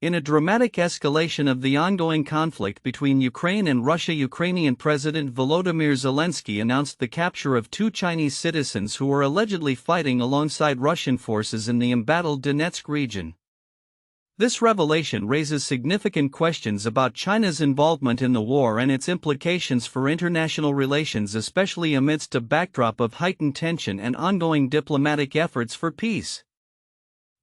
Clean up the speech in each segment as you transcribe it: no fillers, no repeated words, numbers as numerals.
In a dramatic escalation of the ongoing conflict between Ukraine and Russia, Ukrainian President Volodymyr Zelenskyy announced the capture of 2 Chinese citizens who were allegedly fighting alongside Russian forces in the embattled Donetsk region. This revelation raises significant questions about China's involvement in the war and its implications for international relations, especially amidst a backdrop of heightened tension and ongoing diplomatic efforts for peace.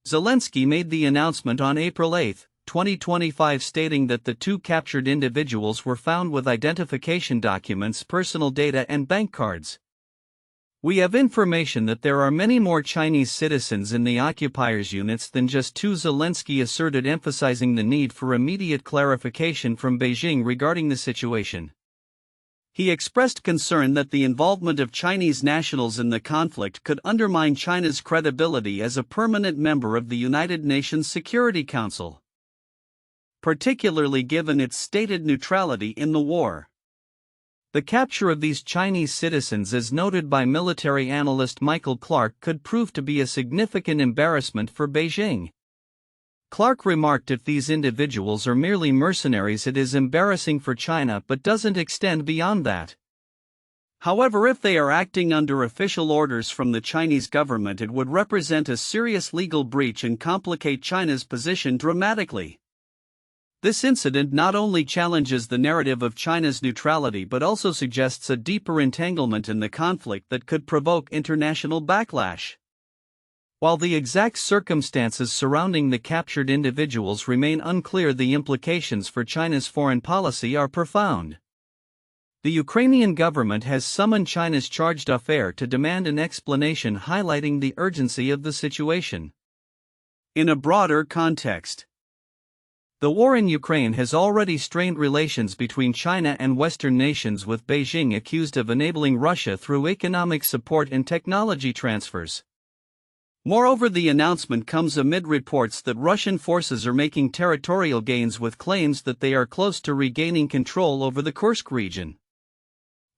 Zelenskyy made the announcement on April 8, 2025, stating that the 2 captured individuals were found with identification documents, personal data, and bank cards. "We have information that there are many more Chinese citizens in the occupiers' units than just 2, Zelenskyy asserted, emphasizing the need for immediate clarification from Beijing regarding the situation. He expressed concern that the involvement of Chinese nationals in the conflict could undermine China's credibility as a permanent member of the United Nations Security Council, particularly given its stated neutrality in the war. The capture of these Chinese citizens, as noted by military analyst Michael Clark, could prove to be a significant embarrassment for Beijing. Clark remarked, "If these individuals are merely mercenaries, it is embarrassing for China, but doesn't extend beyond that. However, if they are acting under official orders from the Chinese government, it would represent a serious legal breach and complicate China's position dramatically." This incident not only challenges the narrative of China's neutrality but also suggests a deeper entanglement in the conflict that could provoke international backlash. While the exact circumstances surrounding the captured individuals remain unclear, the implications for China's foreign policy are profound. The Ukrainian government has summoned China's chargé d'affaires to demand an explanation, highlighting the urgency of the situation. In a broader context, the war in Ukraine has already strained relations between China and Western nations, with Beijing accused of enabling Russia through economic support and technology transfers. Moreover, the announcement comes amid reports that Russian forces are making territorial gains, with claims that they are close to regaining control over the Kursk region.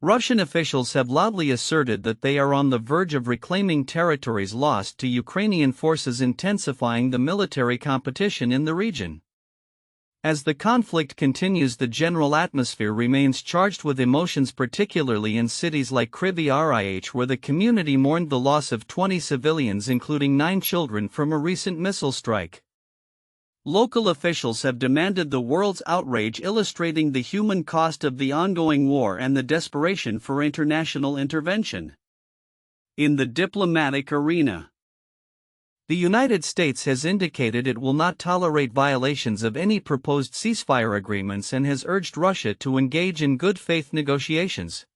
Russian officials have loudly asserted that they are on the verge of reclaiming territories lost to Ukrainian forces, intensifying the military competition in the region. As the conflict continues, the general atmosphere remains charged with emotions, particularly in cities like Kryvyi Rih, where the community mourned the loss of 20 civilians, including 9 children, from a recent missile strike. Local officials have demanded the world's outrage, illustrating the human cost of the ongoing war and the desperation for international intervention. In the diplomatic arena, the United States has indicated it will not tolerate violations of any proposed ceasefire agreements and has urged Russia to engage in good faith negotiations.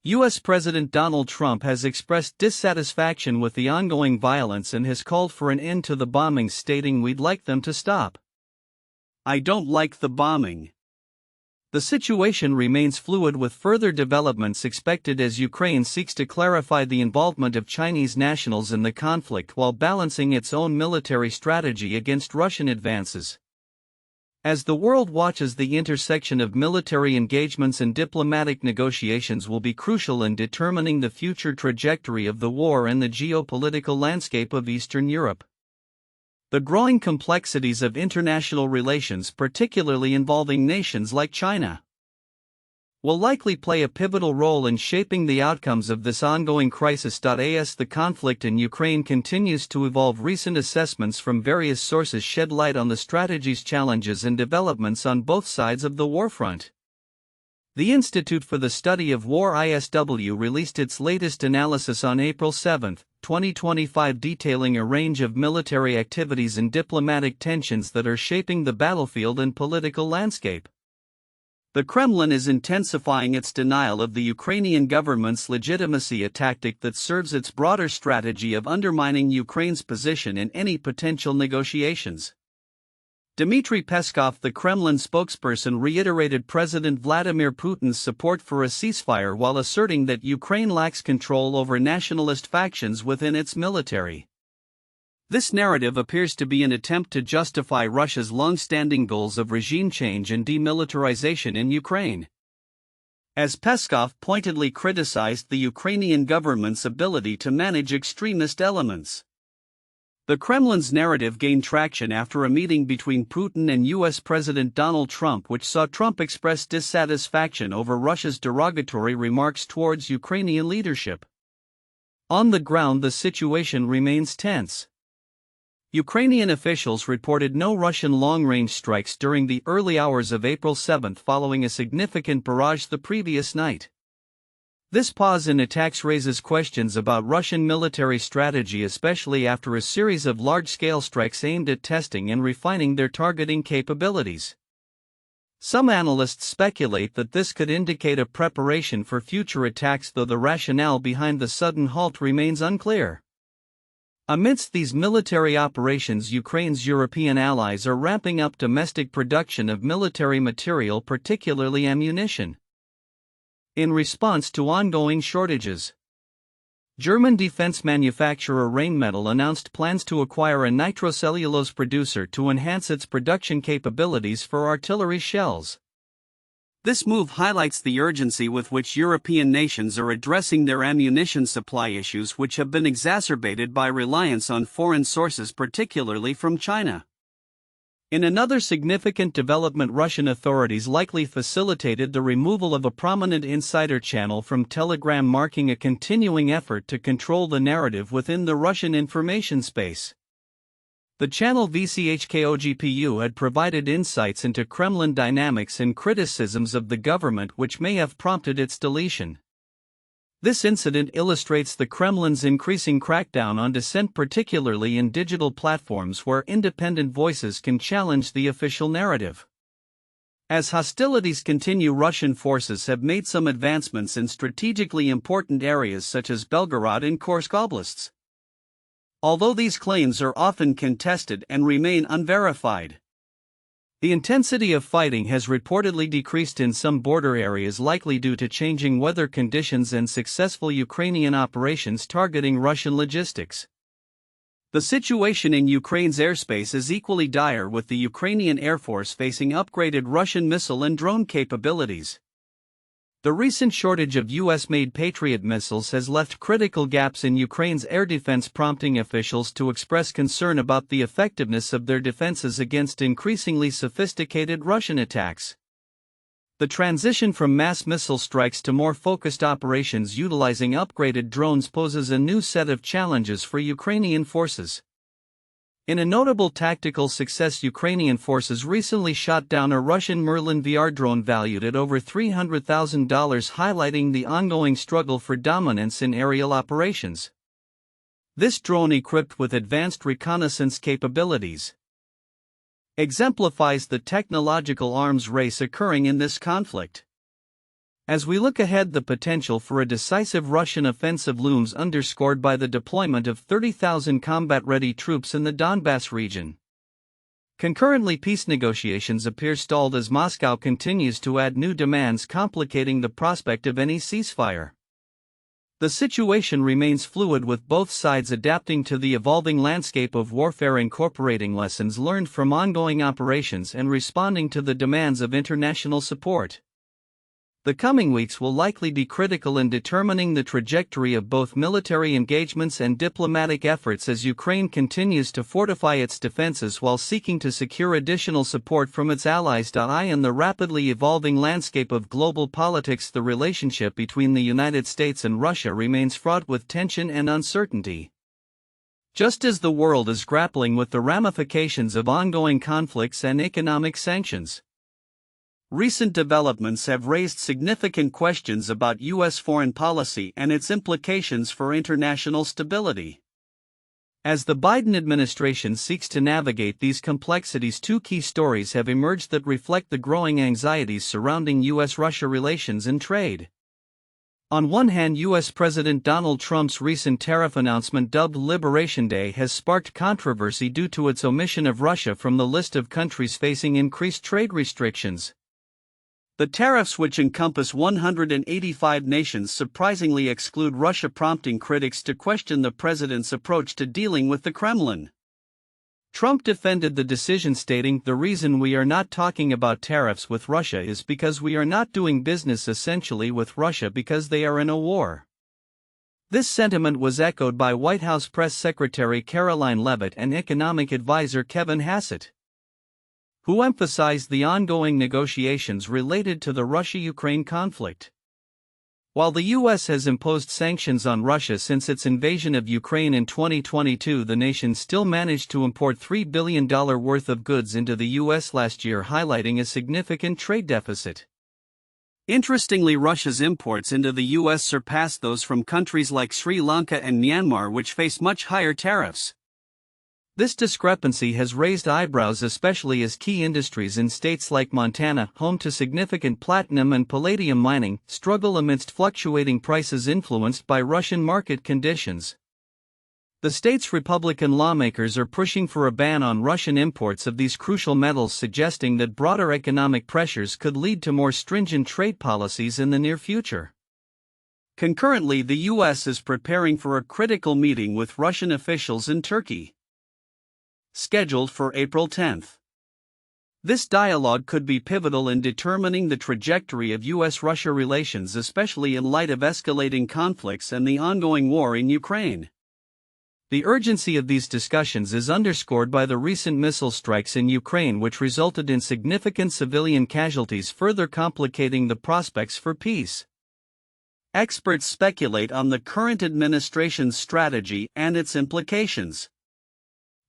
U.S. President Donald Trump has expressed dissatisfaction with the ongoing violence and has called for an end to the bombings, stating, "We'd like them to stop. I don't like the bombing." The situation remains fluid, with further developments expected as Ukraine seeks to clarify the involvement of Chinese nationals in the conflict while balancing its own military strategy against Russian advances. As the world watches, the intersection of military engagements and diplomatic negotiations will be crucial in determining the future trajectory of the war and the geopolitical landscape of Eastern Europe. The growing complexities of international relations, particularly involving nations like China, will likely play a pivotal role in shaping the outcomes of this ongoing crisis. As the conflict in Ukraine continues to evolve, recent assessments from various sources shed light on the strategy's challenges and developments on both sides of the warfront. The Institute for the Study of War (ISW) released its latest analysis on April 7, 2025, detailing a range of military activities and diplomatic tensions that are shaping the battlefield and political landscape. The Kremlin is intensifying its denial of the Ukrainian government's legitimacy, a tactic that serves its broader strategy of undermining Ukraine's position in any potential negotiations. Dmitry Peskov, the Kremlin spokesperson, reiterated President Vladimir Putin's support for a ceasefire while asserting that Ukraine lacks control over nationalist factions within its military. This narrative appears to be an attempt to justify Russia's long-standing goals of regime change and demilitarization in Ukraine. As Peskov pointedly criticized the Ukrainian government's ability to manage extremist elements. The Kremlin's narrative gained traction after a meeting between Putin and U.S. President Donald Trump, which saw Trump express dissatisfaction over Russia's derogatory remarks towards Ukrainian leadership. On the ground, the situation remains tense. Ukrainian officials reported no Russian long-range strikes during the early hours of April 7 following a significant barrage the previous night. This pause in attacks raises questions about Russian military strategy, especially after a series of large-scale strikes aimed at testing and refining their targeting capabilities. Some analysts speculate that this could indicate a preparation for future attacks, though the rationale behind the sudden halt remains unclear. Amidst these military operations, Ukraine's European allies are ramping up domestic production of military material, particularly ammunition. In response to ongoing shortages, German defense manufacturer Rheinmetall announced plans to acquire a nitrocellulose producer to enhance its production capabilities for artillery shells. This move highlights the urgency with which European nations are addressing their ammunition supply issues, which have been exacerbated by reliance on foreign sources, particularly from China. In another significant development, Russian authorities likely facilitated the removal of a prominent insider channel from Telegram, marking a continuing effort to control the narrative within the Russian information space. The channel VCHKOGPU had provided insights into Kremlin dynamics and criticisms of the government, which may have prompted its deletion. This incident illustrates the Kremlin's increasing crackdown on dissent, particularly in digital platforms where independent voices can challenge the official narrative. As hostilities continue, Russian forces have made some advancements in strategically important areas such as Belgorod and Kursk oblasts. Although these claims are often contested and remain unverified, the intensity of fighting has reportedly decreased in some border areas, likely due to changing weather conditions and successful Ukrainian operations targeting Russian logistics. The situation in Ukraine's airspace is equally dire, with the Ukrainian Air Force facing upgraded Russian missile and drone capabilities. The recent shortage of US-made Patriot missiles has left critical gaps in Ukraine's air defense, prompting officials to express concern about the effectiveness of their defenses against increasingly sophisticated Russian attacks. The transition from mass missile strikes to more focused operations utilizing upgraded drones poses a new set of challenges for Ukrainian forces. In a notable tactical success, Ukrainian forces recently shot down a Russian Merlin VR drone valued at over $300,000, highlighting the ongoing struggle for dominance in aerial operations. This drone, equipped with advanced reconnaissance capabilities, exemplifies the technological arms race occurring in this conflict. As we look ahead, the potential for a decisive Russian offensive looms, underscored by the deployment of 30,000 combat-ready troops in the Donbass region. Concurrently, peace negotiations appear stalled as Moscow continues to add new demands, complicating the prospect of any ceasefire. The situation remains fluid, with both sides adapting to the evolving landscape of warfare, incorporating lessons learned from ongoing operations and responding to the demands of international support. The coming weeks will likely be critical in determining the trajectory of both military engagements and diplomatic efforts as Ukraine continues to fortify its defenses while seeking to secure additional support from its allies. In the rapidly evolving landscape of global politics, the relationship between the United States and Russia remains fraught with tension and uncertainty. Just as the world is grappling with the ramifications of ongoing conflicts and economic sanctions, recent developments have raised significant questions about U.S. foreign policy and its implications for international stability. As the Biden administration seeks to navigate these complexities, two key stories have emerged that reflect the growing anxieties surrounding U.S.-Russia relations and trade. On one hand, U.S. President Donald Trump's recent tariff announcement, dubbed Liberation Day, has sparked controversy due to its omission of Russia from the list of countries facing increased trade restrictions. The tariffs, which encompass 185 nations, surprisingly exclude Russia, prompting critics to question the president's approach to dealing with the Kremlin. Trump defended the decision, stating, "The reason we are not talking about tariffs with Russia is because we are not doing business essentially with Russia because they are in a war." This sentiment was echoed by White House Press Secretary Caroline Leavitt and economic advisor Kevin Hassett, who emphasized the ongoing negotiations related to the Russia-Ukraine conflict. While the U.S. has imposed sanctions on Russia since its invasion of Ukraine in 2022, the nation still managed to import $3 billion worth of goods into the U.S. last year, highlighting a significant trade deficit. Interestingly, Russia's imports into the U.S. surpassed those from countries like Sri Lanka and Myanmar, which face much higher tariffs. This discrepancy has raised eyebrows, especially as key industries in states like Montana, home to significant platinum and palladium mining, struggle amidst fluctuating prices influenced by Russian market conditions. The state's Republican lawmakers are pushing for a ban on Russian imports of these crucial metals, suggesting that broader economic pressures could lead to more stringent trade policies in the near future. Concurrently, the U.S. is preparing for a critical meeting with Russian officials in Turkey, scheduled for April 10. This dialogue could be pivotal in determining the trajectory of U.S.-Russia relations, especially in light of escalating conflicts and the ongoing war in Ukraine. The urgency of these discussions is underscored by the recent missile strikes in Ukraine, which resulted in significant civilian casualties, further complicating the prospects for peace. Experts speculate on the current administration's strategy and its implications.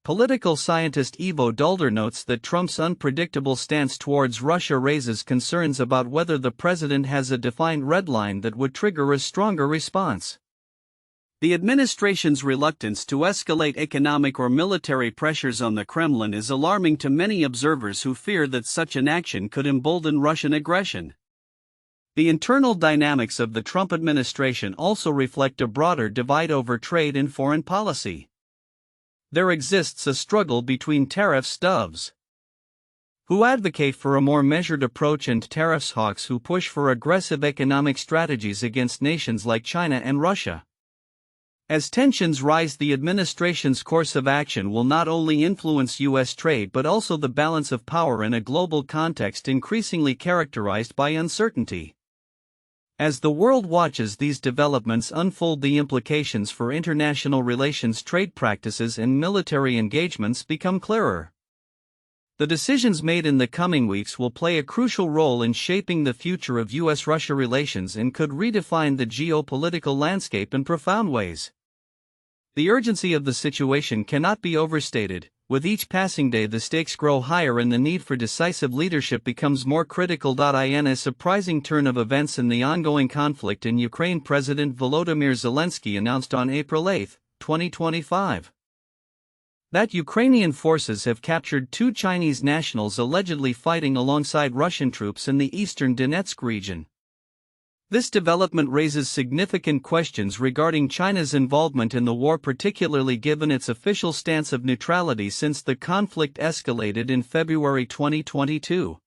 Political scientist Ivo Dulder notes that Trump's unpredictable stance towards Russia raises concerns about whether the president has a defined red line that would trigger a stronger response. The administration's reluctance to escalate economic or military pressures on the Kremlin is alarming to many observers, who fear that such an action could embolden Russian aggression. The internal dynamics of the Trump administration also reflect a broader divide over trade and foreign policy. There exists a struggle between tariff doves who advocate for a more measured approach and tariff hawks who push for aggressive economic strategies against nations like China and Russia. As tensions rise, the administration's course of action will not only influence U.S. trade but also the balance of power in a global context increasingly characterized by uncertainty. As the world watches these developments unfold, the implications for international relations, trade practices, and military engagements become clearer. The decisions made in the coming weeks will play a crucial role in shaping the future of U.S.-Russia relations and could redefine the geopolitical landscape in profound ways. The urgency of the situation cannot be overstated. With each passing day, the stakes grow higher and the need for decisive leadership becomes more critical. In a surprising turn of events in the ongoing conflict in Ukraine, President Volodymyr Zelenskyy announced on April 8, 2025, that Ukrainian forces have captured 2 Chinese nationals allegedly fighting alongside Russian troops in the eastern Donetsk region. This development raises significant questions regarding China's involvement in the war, particularly given its official stance of neutrality since the conflict escalated in February 2022.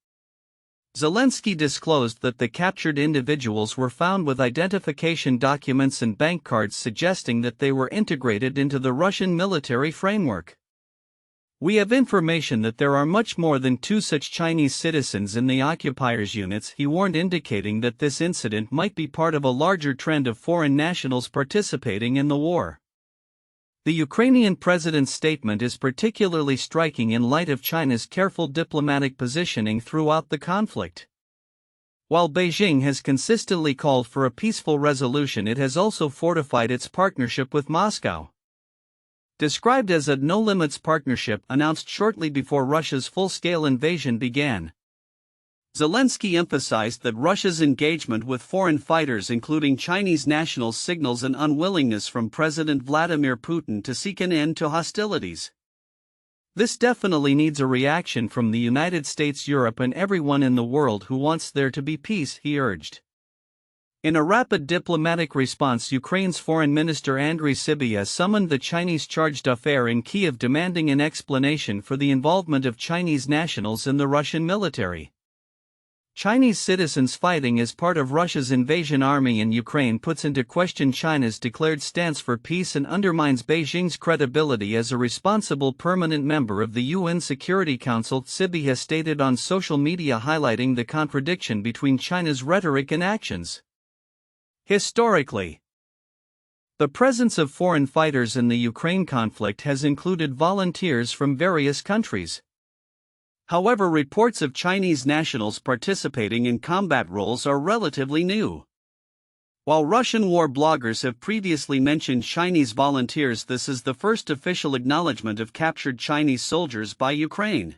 Zelenskyy disclosed that the captured individuals were found with identification documents and bank cards suggesting that they were integrated into the Russian military framework. We have information that there are much more than 2 such Chinese citizens in the occupiers' units, he warned, indicating that this incident might be part of a larger trend of foreign nationals participating in the war. The Ukrainian president's statement is particularly striking in light of China's careful diplomatic positioning throughout the conflict. While Beijing has consistently called for a peaceful resolution, it has also fortified its partnership with Moscow. Described as a no-limits partnership announced shortly before Russia's full-scale invasion began, Zelenskyy emphasized that Russia's engagement with foreign fighters, including Chinese nationals, signals an unwillingness from President Vladimir Putin to seek an end to hostilities. This definitely needs a reaction from the United States, Europe, and everyone in the world who wants there to be peace, he urged. In a rapid diplomatic response, Ukraine's Foreign Minister Andriy Sybiha summoned the Chinese chargé d'affaires in Kiev, demanding an explanation for the involvement of Chinese nationals in the Russian military. Chinese citizens fighting as part of Russia's invasion army in Ukraine puts into question China's declared stance for peace and undermines Beijing's credibility as a responsible permanent member of the UN Security Council, Sybiha stated on social media, highlighting the contradiction between China's rhetoric and actions. Historically, The presence of foreign fighters in the Ukraine conflict has included volunteers from various countries. However, reports of Chinese nationals participating in combat roles are relatively new. While Russian war bloggers have previously mentioned Chinese volunteers, this is the first official acknowledgement of captured Chinese soldiers by Ukraine.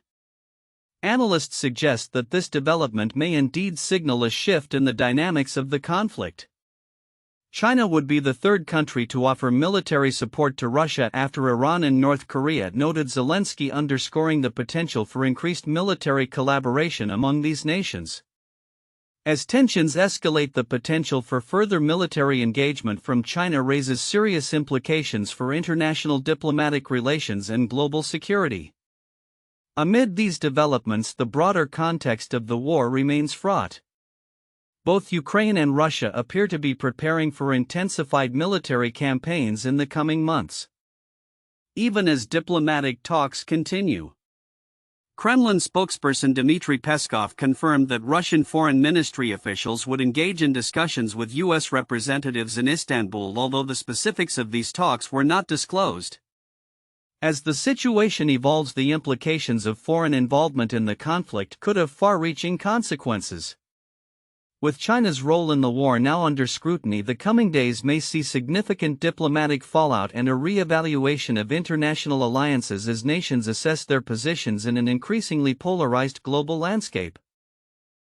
Analysts suggest that this development may indeed signal a shift in the dynamics of the conflict. China would be the third country to offer military support to Russia after Iran and North Korea, noted Zelenskyy, underscoring the potential for increased military collaboration among these nations. As tensions escalate, the potential for further military engagement from China raises serious implications for international diplomatic relations and global security. Amid these developments, the broader context of the war remains fraught. Both Ukraine and Russia appear to be preparing for intensified military campaigns in the coming months, even as diplomatic talks continue. Kremlin spokesperson Dmitry Peskov confirmed that Russian foreign ministry officials would engage in discussions with U.S. representatives in Istanbul, although the specifics of these talks were not disclosed. As the situation evolves, the implications of foreign involvement in the conflict could have far-reaching consequences. With China's role in the war now under scrutiny, the coming days may see significant diplomatic fallout and a re-evaluation of international alliances as nations assess their positions in an increasingly polarized global landscape.